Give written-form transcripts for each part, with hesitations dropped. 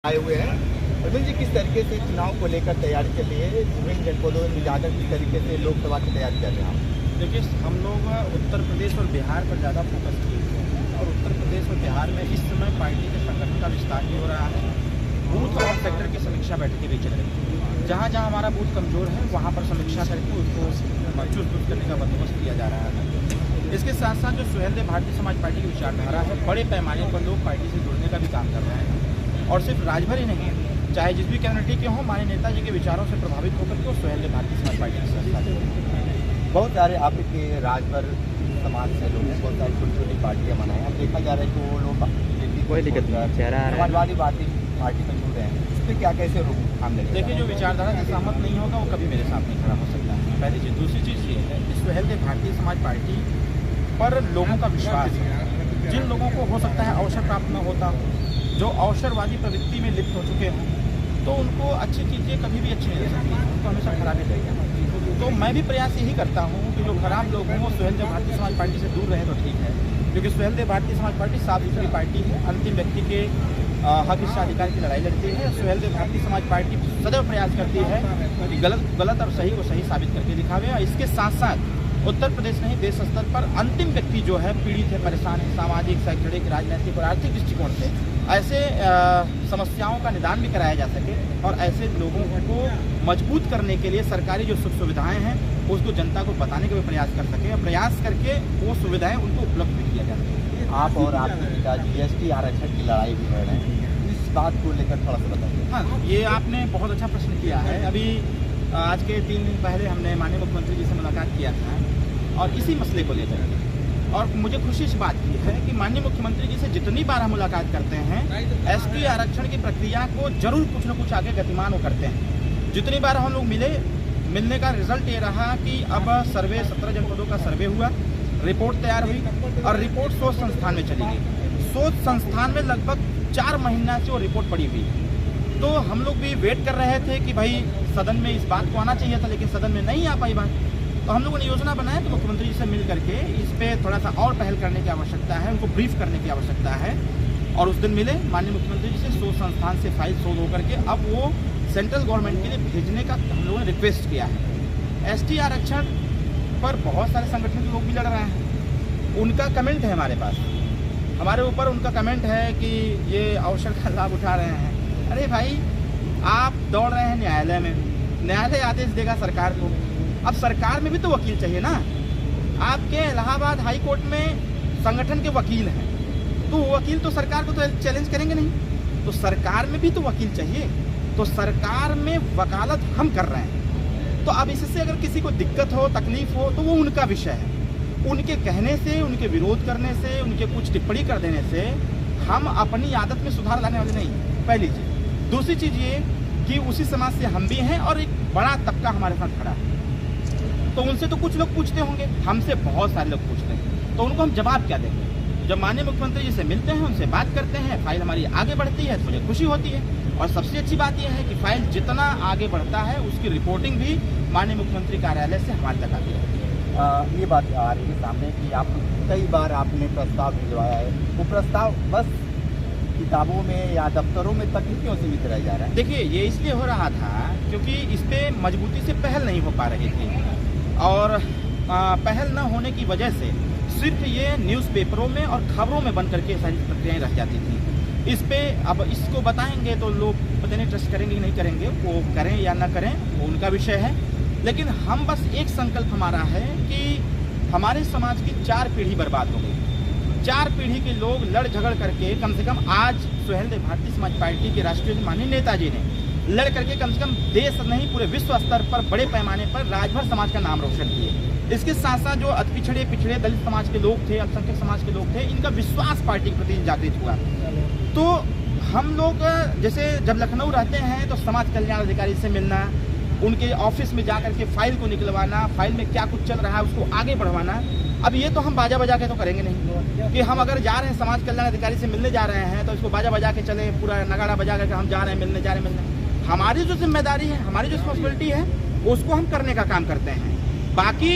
आए हुए हैं। अरुण जी, किस तरीके से चुनाव को लेकर तैयारी चल रही है? विभिन्न जनपदों में ज़्यादा किस तरीके से लोकसभा की तैयारी कर रहे हैं? देखिए, हम लोग उत्तर प्रदेश और बिहार पर ज़्यादा फोकस किए हुए हैं और उत्तर प्रदेश और बिहार में इस समय पार्टी के संगठन का विस्तार भी हो रहा है। बूथ और सेक्टर की समीक्षा बैठकें भी चल रही है। जहाँ जहाँ हमारा बूथ कमज़ोर है वहाँ पर समीक्षा करके उसको चुस्त करने का बंदोबस्त किया जा रहा है। इसके साथ साथ जो सुहेलदेव भारतीय समाज पार्टी की विचारधारा है, बड़े पैमाने पर लोग पार्टी से जुड़ने का भी काम कर रहे हैं। और सिर्फ राजभर ही नहीं, चाहे जिस भी कम्युनिटी के हों, माननीय नेताजी के विचारों से प्रभावित होकर के वो सुहेलदेव भारतीय समाज पार्टी के साथ बहुत सारे आपके राजभर समाज से लोग हैं, बहुत सारी छोटी छोटी पार्टियाँ बनाए। अब देखा जा रहा है कि वो लोग समाजवादी पार्टी में जुड़ रहे हैं। इस पर क्या कैसे रोक थाम लेंगे? देखिए, जो विचारधारा से सहमत नहीं होगा वो कभी मेरे सामने खड़ा हो सकता है, पहली चीज़। दूसरी चीज़ ये है कि सुहेलदेव भारतीय समाज पार्टी पर लोगों का विश्वास है। जिन लोगों को हो सकता है अवसर प्राप्त न होता, जो अवसरवादी प्रवृत्ति में लिप्त हो चुके हों, तो उनको अच्छी चीज़ें कभी भी अच्छी नहीं लग सकती, उनको हमेशा खराब ही लगेगा। तो मैं भी प्रयास यही करता हूँ कि जो खराब लोग हों वो सुहेलदेव भारतीय समाज पार्टी से दूर रहे तो ठीक है, क्योंकि सुहेलदेव भारतीय समाज पार्टी साफ सुथरी पार्टी है, अंतिम व्यक्ति के हक हिस्साधिकार की लड़ाई लड़ती है। सुहेलदेव भारतीय समाज पार्टी सदैव प्रयास करती है कि गलत और सही को सही साबित करके दिखावे। और इसके साथ साथ उत्तर प्रदेश नहीं, देश स्तर पर अंतिम व्यक्ति जो है पीड़ित है, परेशान है, सामाजिक, शैक्षणिक, राजनीतिक और आर्थिक दृष्टिकोण से ऐसे समस्याओं का निदान भी कराया जा सके और ऐसे लोगों को मजबूत करने के लिए सरकारी जो सुख सुविधाएं हैं उसको जनता को बताने का भी प्रयास कर सके और प्रयास करके वो सुविधाएं उनको उपलब्ध भी किया जा सके। आप और आपके पिताजी एसटी आरक्षण की लड़ाई भी लड़ रहे हैं, इस बात को लेकर थोड़ा सा बताइए। हाँ, ये आपने बहुत अच्छा प्रश्न किया है। अभी आज के 3 दिन पहले हमने माननीय मुख्यमंत्री जी से मुलाकात किया था और इसी मसले को लेकर, और मुझे खुशी इस बात की है कि माननीय मुख्यमंत्री जी से जितनी बार हम मुलाकात करते हैं एसटी आरक्षण की प्रक्रिया को जरूर कुछ न कुछ आगे गतिमान हो करते हैं। जितनी बार हम लोग मिलने का रिजल्ट ये रहा कि अब सर्वे 17 जनपदों का सर्वे हुआ, रिपोर्ट तैयार हुई और रिपोर्ट शोध संस्थान में चली गई। शोध संस्थान में लगभग 4 महीना से वो रिपोर्ट पड़ी हुई। तो हम लोग भी वेट कर रहे थे कि भाई सदन में इस बात को आना चाहिए था, लेकिन सदन में नहीं आ पाई बात। तो हम लोगों ने योजना बनाया तो मुख्यमंत्री जी से मिल करके इस पर थोड़ा सा और पहल करने की आवश्यकता है, उनको ब्रीफ करने की आवश्यकता है। और उस दिन मिले माननीय मुख्यमंत्री जी से, शोध संस्थान से फाइल शोध होकर के अब वो सेंट्रल गवर्नमेंट के लिए भेजने का हम लोगों ने रिक्वेस्ट किया है। एसटी आरक्षण पर बहुत सारे संगठन के लोग भी लड़ रहे हैं, उनका कमेंट है हमारे पास, हमारे ऊपर उनका कमेंट है कि ये अवसर का लाभ उठा रहे हैं। अरे भाई, आप दौड़ रहे हैं न्यायालय में, न्यायालय आदेश देगा सरकार को। अब सरकार में भी तो वकील चाहिए ना। आपके इलाहाबाद हाई कोर्ट में संगठन के वकील हैं, तो वकील तो सरकार को तो चैलेंज करेंगे नहीं, तो सरकार में भी तो वकील चाहिए। तो सरकार में वकालत हम कर रहे हैं, तो अब इससे अगर किसी को दिक्कत हो, तकलीफ हो, तो वो उनका विषय है। उनके कहने से, उनके विरोध करने से, उनके कुछ टिप्पणी कर देने से हम अपनी आदत में सुधार लाने वाले नहीं, पहली चीज़। दूसरी चीज़ ये कि उसी समाज से हम भी हैं और एक बड़ा तबका हमारे साथ खड़ा है, तो उनसे तो कुछ लोग पूछते होंगे, हमसे बहुत सारे लोग पूछते हैं, तो उनको हम जवाब क्या देंगे? जब माननीय मुख्यमंत्री जी से मिलते हैं, उनसे बात करते हैं, फाइल हमारी आगे बढ़ती है तो मुझे खुशी होती है। और सबसे अच्छी बात यह है कि फाइल जितना आगे बढ़ता है उसकी रिपोर्टिंग भी माननीय मुख्यमंत्री कार्यालय से हमारे तक आती है। ये बात आ रही है सामने कि आप कई बार आपने प्रस्ताव भिजवाया है, वो प्रस्ताव बस किताबों में या दफ्तरों में तक क्यों सीमित रह जा रहा है? देखिए, ये इसलिए हो रहा था क्योंकि इस पर मजबूती से पहल नहीं हो पा रही थी, और पहल न होने की वजह से सिर्फ ये न्यूज़पेपरों में और खबरों में बन करके सारी प्रक्रियाएं रह जाती थी। इस पे अब इसको बताएंगे तो लोग पता नहीं ट्रस्ट करेंगे कि नहीं करेंगे, वो करें या ना करें वो उनका विषय है। लेकिन हम बस एक संकल्प हमारा है कि हमारे समाज की 4 पीढ़ी बर्बाद हो गई। 4 पीढ़ी के लोग लड़ झगड़ करके कम से कम आज सुहेलदेव भारतीय समाज पार्टी के राष्ट्रीय माननीय नेताजी ने लड़ करके कम से कम देश नहीं पूरे विश्व स्तर पर बड़े पैमाने पर राजभर समाज का नाम रोशन किए। इसके साथ साथ जो अति पिछड़े दलित समाज के लोग थे, अल्पसंख्यक समाज के लोग थे, इनका विश्वास पार्टी के प्रति जागृत हुआ। तो हम लोग जैसे जब लखनऊ रहते हैं तो समाज कल्याण अधिकारी से मिलना, उनके ऑफिस में जाकर के फाइल को निकलवाना, फाइल में क्या कुछ चल रहा है उसको आगे बढ़वाना। अब ये तो हम बाजा बजा के तो करेंगे नहीं कि हम अगर जा रहे हैं समाज कल्याण अधिकारी से मिलने जा रहे हैं तो इसको बाजा बजा के चले, पूरा नगाड़ा बजा करके हम जा रहे हैं मिलने जा रहे हैं मिलने। हमारी जो जिम्मेदारी है, हमारी जो रिस्पॉन्सिबिलिटी है उसको हम करने का काम करते हैं। बाकी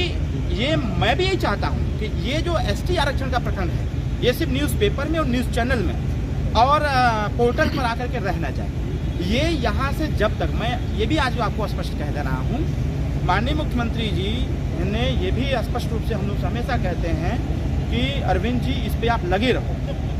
ये मैं भी यही चाहता हूँ कि ये जो एसटी आरक्षण का प्रकरण है ये सिर्फ न्यूज़पेपर में और न्यूज़ चैनल में और पोर्टल पर आकर के रह न जाए। ये यहाँ से जब तक, मैं ये भी आज आपको स्पष्ट कह दे रहा हूँ, माननीय मुख्यमंत्री जी ने ये भी स्पष्ट रूप से हम लोग हमेशा कहते हैं कि अरविंद जी इस पे आप लगे रहो,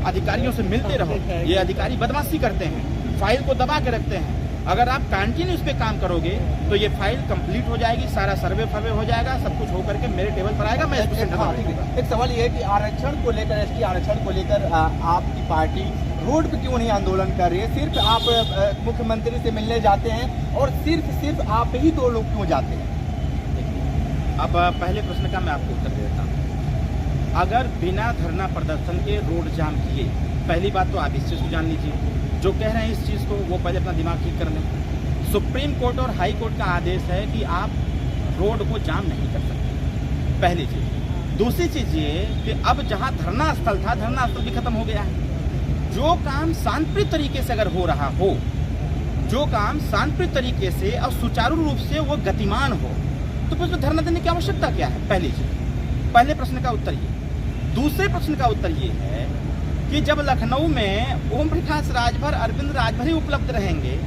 अधिकारियों से मिलते रहो। ये अधिकारी बदमाशी करते हैं, फाइल को दबा के रखते हैं। अगर आप कंटिन्यू इस पे काम करोगे तो ये फाइल कंप्लीट हो जाएगी, सारा सर्वे हो जाएगा, सब कुछ होकर के मेरे टेबल पर आएगा। मैं एक सवाल ये है कि आरक्षण को लेकर, एसटी आरक्षण को लेकर आपकी पार्टी रोड पे क्यों नहीं आंदोलन कर रही है? सिर्फ आप मुख्यमंत्री से मिलने जाते हैं और सिर्फ आप ही 2 लोग क्यों जाते हैं? अब पहले प्रश्न का मैं आपको उत्तर देता हूँ। अगर बिना धरना प्रदर्शन के रोड जाम किए, पहली बात तो आप इस चीज़ को जान लीजिए, जो कह रहे हैं इस चीज़ को वो पहले अपना दिमाग ठीक कर लें। सुप्रीम कोर्ट और हाई कोर्ट का आदेश है कि आप रोड को जाम नहीं कर सकते, पहली चीज़। दूसरी चीज़ ये कि अब जहाँ धरना स्थल था, धरना स्थल भी खत्म हो गया है। जो काम शांतिप्रिय तरीके से अगर हो रहा हो, जो काम शांतिप्रिय तरीके से और सुचारू रूप से वो गतिमान हो, तो फिर उसमें धरना देने की आवश्यकता क्या है? पहली चीज, पहले प्रश्न का उत्तर ये। दूसरे प्रश्न का उत्तर ये है कि जब लखनऊ में ओम प्रकाश राजभर, अरविंद राजभर ही उपलब्ध रहेंगे,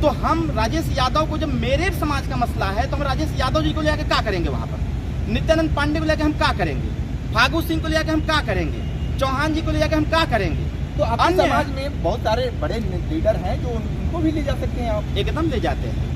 तो हम राजेश यादव को, जब मेरे समाज का मसला है तो हम राजेश यादव जी को लेकर क्या करेंगे? वहां पर नित्यानंद पांडे को लेकर हम क्या करेंगे? फागू सिंह को लेकर हम क्या करेंगे? चौहान जी को लेकर हम क्या करेंगे? तो आपके समाज में बहुत सारे बड़े लीडर हैं जो उनको भी ले जा सकते हैं आप। एकदम ले जाते हैं,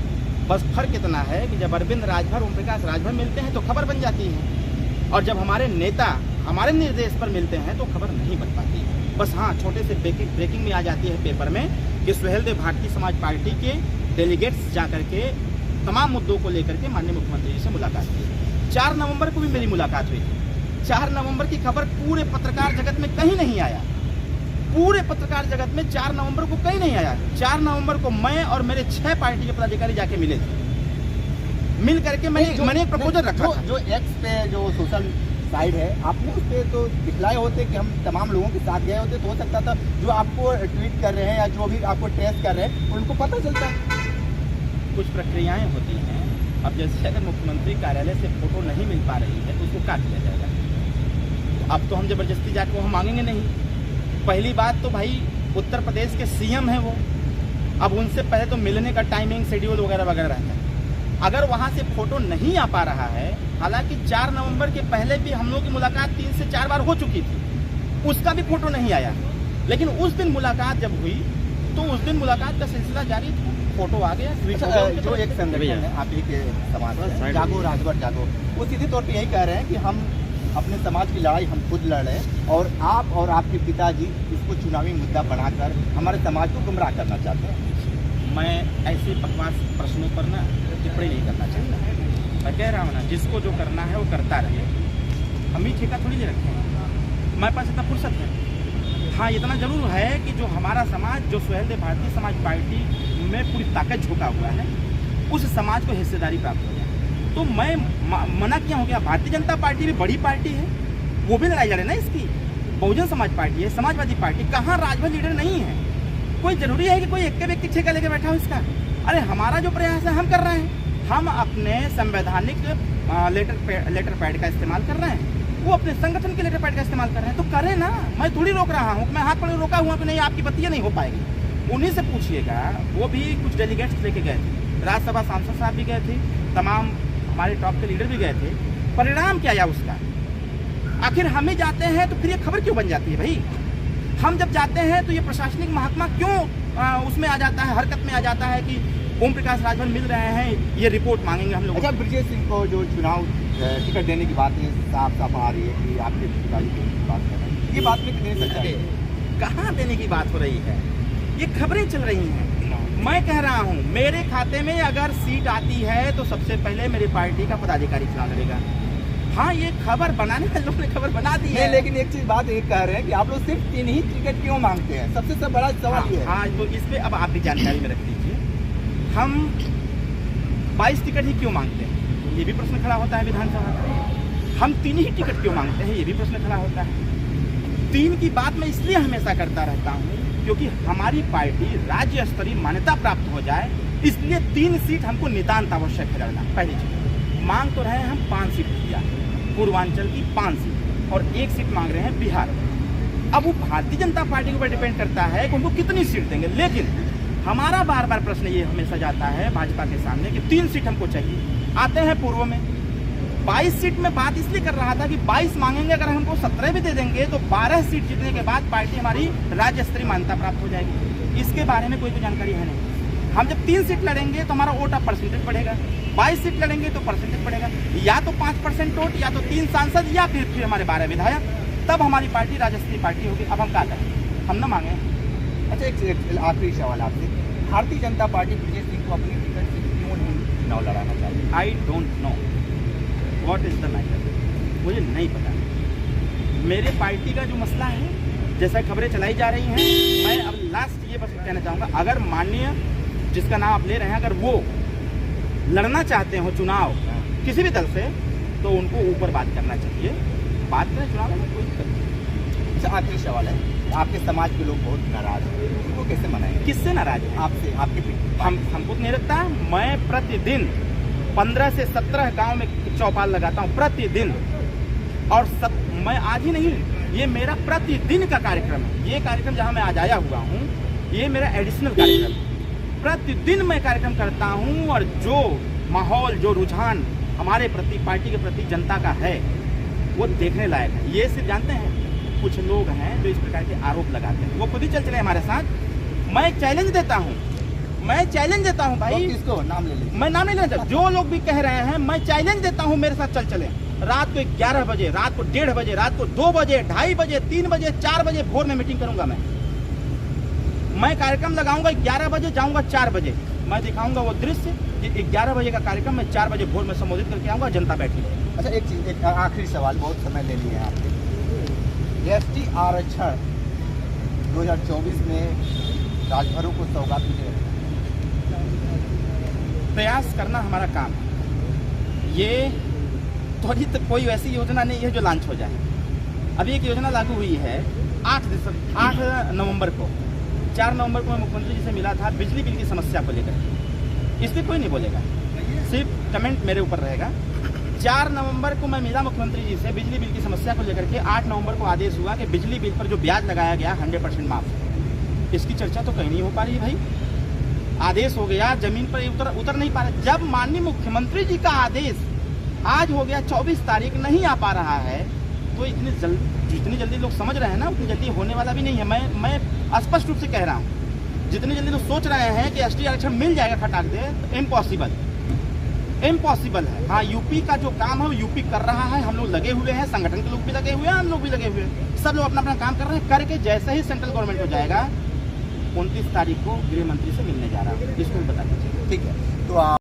बस फर्क इतना है कि जब अरविंद राजभर, ओम प्रकाश राजभर मिलते हैं तो खबर बन जाती है, और जब हमारे नेता हमारे निर्देश पर मिलते हैं तो खबर नहीं बन पाती है। बस हाँ, छोटे से ब्रेकिंग में आ जाती है पेपर में कि सुहेलदेव भारतीय समाज पार्टी के डेलीगेट्स जाकर के तमाम मुद्दों को लेकर के माननीय मुख्यमंत्री जी से मुलाकात की। 4 नवंबर को भी मेरी मुलाकात हुई थी। 4 नवंबर की खबर पूरे पत्रकार जगत में कहीं नहीं आया, पूरे पत्रकार जगत में 4 नवंबर को कहीं नहीं आया। 4 नवंबर को मैं और मेरे 6 पार्टी के पदाधिकारी जाके मिले थे। मिल करके मैंने एक प्रपोजल रखा था। जो एक्स पे जो सोशल साइड है, आपने उस पर तो दिखलाए होते कि हम तमाम लोगों के साथ गए होते, तो हो सकता था जो आपको ट्वीट कर रहे हैं या जो भी आपको ट्रेस कर रहे हैं उनको पता चलता। कुछ प्रक्रियाएं होती हैं। अब जैसे अगर मुख्यमंत्री कार्यालय से फोटो नहीं मिल पा रही है तो उसको क्या किया जाएगा? अब तो हम जबरदस्ती जाकर वो मांगेंगे नहीं। पहली बात तो भाई उत्तर प्रदेश के सीएम हैं वो, अब उनसे पहले तो मिलने का टाइमिंग, शेड्यूल वगैरह वगैरह रहता है। अगर वहाँ से फोटो नहीं आ पा रहा है, हालांकि 4 नवंबर के पहले भी हम लोग की मुलाकात 3 से 4 बार हो चुकी थी, उसका भी फोटो नहीं आया, लेकिन उस दिन मुलाकात जब हुई तो उस दिन मुलाकात का सिलसिला जारी था, फोटो आ गया। जो एक संगठन है आप ही के समाज में, जागो राजभर जागो, वो सीधे तौर पर यही कह रहे हैं कि हम अपने समाज की लड़ाई हम खुद लड़ रहे हैं और आप और आपके पिताजी इसको चुनावी मुद्दा बनाकर हमारे समाज को गुमराह करना चाहते हैं। मैं ऐसे बकवास प्रश्नों पर ना टिप्पणी नहीं करना चाहता। मैं कह रहा हूँ ना, जिसको जो करना है वो करता रहे, हम ही ठेका थोड़ी ले रखे हैं, हमारे पास इतना फुर्सत है। हाँ, इतना जरूर है कि जो हमारा समाज, जो सुहेलदेव भारतीय समाज पार्टी में पूरी ताकत झोंका हुआ है, उस समाज को हिस्सेदारी प्राप्त हो जाए। तो मैं मना क्या हो गया? भारतीय जनता पार्टी भी बड़ी पार्टी है, वो भी लड़ाई लड़े ना इसकी। बहुजन समाज पार्टी है, समाजवादी पार्टी, कहाँ राजभर लीडर नहीं है? कोई जरूरी है कि कोई एक व्यक्ति ठेका लेकर बैठा हो इसका? अरे हमारा जो प्रयास है हम कर रहे हैं, हम अपने संवैधानिक लेटर पैड का इस्तेमाल कर रहे हैं, वो अपने संगठन के लेटर पैड का इस्तेमाल कर रहे हैं, तो करें ना। मैं थोड़ी रोक रहा हूँ, मैं हाथ पकड़ रोका हुआ कि नहीं आपकी बत्तियाँ नहीं हो पाएगी। उन्हीं से पूछिएगा, वो भी कुछ डेलीगेट्स लेके गए थे, राज्यसभा सांसद साहब भी गए थे, तमाम हमारे टॉप के लीडर भी गए थे। परिणाम क्या आया उसका? आखिर हमें जाते हैं तो फिर ये खबर क्यों बन जाती है भाई? हम जब जाते हैं तो ये प्रशासनिक महकमा क्यों उसमें आ जाता है, हरकत में आ जाता है कि ओम प्रकाश राजभर मिल रहे हैं, ये रिपोर्ट मांगेंगे हम लोग। अच्छा, ब्रजेश सिंह को जो चुनाव टिकट देने की बात है साफ साफ आ रही है कि आपके पिताजी की बात कर रहे हैं, ये बात में कितनी सच्चाई है? कहाँ देने की बात हो रही है? ये खबरें चल रही हैं। मैं कह रहा हूँ, मेरे खाते में अगर सीट आती है तो सबसे पहले मेरी पार्टी का पदाधिकारी चुनाव लड़ेगा। हाँ, ये खबर बनाने वाले लोग ने खबर बना दी है। लेकिन एक चीज बात ये कह रहे हैं कि आप लोग सिर्फ 3 ही टिकट क्यों मांगते हैं? सबसे बड़ा सवाल ये है। हाँ, तो इस पे अब आप भी जानकारी में रख लीजिए, हम 22 टिकट ही क्यों मांगते हैं, ये भी प्रश्न खड़ा होता है विधानसभा का। हम 3 ही टिकट क्यों मांगते हैं, ये भी प्रश्न खड़ा होता है। 3 की बात मैं इसलिए हमेशा करता रहता हूँ क्योंकि हमारी पार्टी राज्य स्तरीय मान्यता प्राप्त हो जाए, इसलिए 3 सीट हमको नितांत आवश्यक है लड़ना। पहली चीज, मांग तो रहे हैं हम 5 सीट किया, पूर्वांचल की 5 सीट, और 1 सीट मांग रहे हैं बिहार। अब वो भारतीय जनता पार्टी के ऊपर डिपेंड करता है कि उनको कितनी सीट देंगे। लेकिन हमारा बार बार प्रश्न ये हमेशा जाता है भाजपा के सामने कि 3 सीट हमको चाहिए। आते हैं पूर्व में 22 सीट में बात इसलिए कर रहा था कि 22 मांगेंगे, अगर हमको 17 भी दे देंगे तो 12 सीट जीतने के बाद पार्टी हमारी राज्य स्तरीय मान्यता प्राप्त हो जाएगी। इसके बारे में कोई भी जानकारी है नहीं। हम जब 3 सीट लड़ेंगे तो हमारा वोट ऑफ परसेंटेज बढ़ेगा, 22 सीट लड़ेंगे तो परसेंटेज बढ़ेगा, या तो 5% वोट, या तो 3 सांसद, या फिर हमारे 12 विधायक, तब हमारी पार्टी राज्य स्तरीय पार्टी होगी। अब हम क्या करें, हम न मांगे। अच्छा, एक आखिरी सवाल आपसे, भारतीय जनता पार्टी ब्रजेश सिंह को अपनी टिकट से क्यों नहीं चुनाव लड़ाना चाहती? I don't know what is the matter, मुझे नहीं पता। मेरे पार्टी का जो मसला है, जैसा खबरें चलाई जा रही हैं, मैं अब लास्ट ये बस कहना चाहूँगा, अगर माननीय जिसका नाम आप ले रहे हैं, अगर वो लड़ना चाहते हो चुनाव किसी भी दल से, तो उनको ऊपर बात करना चाहिए, बात करें चुनाव में, कोई दिक्कत नहीं। अच्छा, आखिरी सवाल है, आपके समाज के लोग बहुत नाराज हैं, उनको कैसे मनाएंगे? किससे नाराज है? आपसे, आपके हमको नहीं लगता। मैं प्रतिदिन 15 से 17 गांव में चौपाल लगाता हूं प्रतिदिन, और मैं आज ही नहीं, ये मेरा प्रतिदिन का कार्यक्रम है। ये कार्यक्रम जहां मैं आज आया हुआ हूं, ये मेरा एडिशनल कार्यक्रम है। प्रतिदिन मैं कार्यक्रम करता हूं, और जो माहौल, जो रुझान हमारे प्रति, पार्टी के प्रति जनता का है, वो देखने लायक है। ये सिर्फ जानते हैं, कुछ लोग हैं जो इस प्रकार के आरोप लगाते हैं, वो खुद ही चल चले हमारे साथ। मैं चैलेंज देता हूं, भाई। किसको नाम ले लीजिए? मैं नाम नहीं लेता, जो लोग भी कह रहे हैं, मैं चैलेंज देता हूं, मेरे साथ चल चले। रात को 11 बजे, रात को 1:30 बजे, रात को 2 बजे, 2:30 बजे, 3 बजे, 4 बजे भोर में मीटिंग करूंगा। मैं कार्यक्रम लगाऊंगा 11 बजे, जाऊंगा 4 बजे, मैं दिखाऊंगा वो दृश्य कि 11 बजे का कार्यक्रम मैं 4 बजे भोर में संबोधित करके आऊंगा, जनता बैठी है। अच्छा, एक चीज, एक आखिरी सवाल, बहुत समय ले लिए हैं आपके। एसटी आरक्षण 2024 में राजभरों को सौगात मिलेगा? प्रयास करना हमारा काम है। ये त्वरित कोई वैसी योजना नहीं है जो लॉन्च हो जाए। अभी एक योजना लागू हुई है 8 नवंबर को, 4 नवंबर को मैं मुख्यमंत्री जी से मिला था बिजली बिल की समस्या को लेकर। इस पर कोई नहीं बोलेगा, सिर्फ कमेंट मेरे ऊपर रहेगा। 4 नवंबर को मैं मिला मुख्यमंत्री जी से बिजली बिल की समस्या को लेकर के। 8 नवंबर को आदेश हुआ कि बिजली बिल पर जो ब्याज लगाया गया 100% माफ। इसकी चर्चा तो कहीं नहीं हो पा रही भाई। आदेश हो गया, जमीन पर उतर नहीं पा रहा। जब माननीय मुख्यमंत्री जी का आदेश आज हो गया 24 तारीख, नहीं आ पा रहा है, तो जितनी जल्दी लोग समझ रहे हैं ना, उतनी जल्दी होने वाला भी नहीं है। मैं स्पष्ट रूप से कह रहा हूँ, जितनी जल्दी लोग सोच रहे हैं कि एसटी आरक्षण मिल जाएगा खटाक दे, तो इम्पॉसिबल है। हाँ, यूपी का जो काम है वो यूपी कर रहा है, हम लोग लगे हुए हैं, संगठन के लोग भी लगे हुए हैं, हम लोग भी लगे हुए हैं, सब लोग अपना अपना काम कर रहे हैं। करके जैसे ही सेंट्रल गवर्नमेंट हो जाएगा, 29 तारीख को गृह मंत्री से मिलने जा रहा हूँ, इसको भी बता दीजिए। ठीक है, तो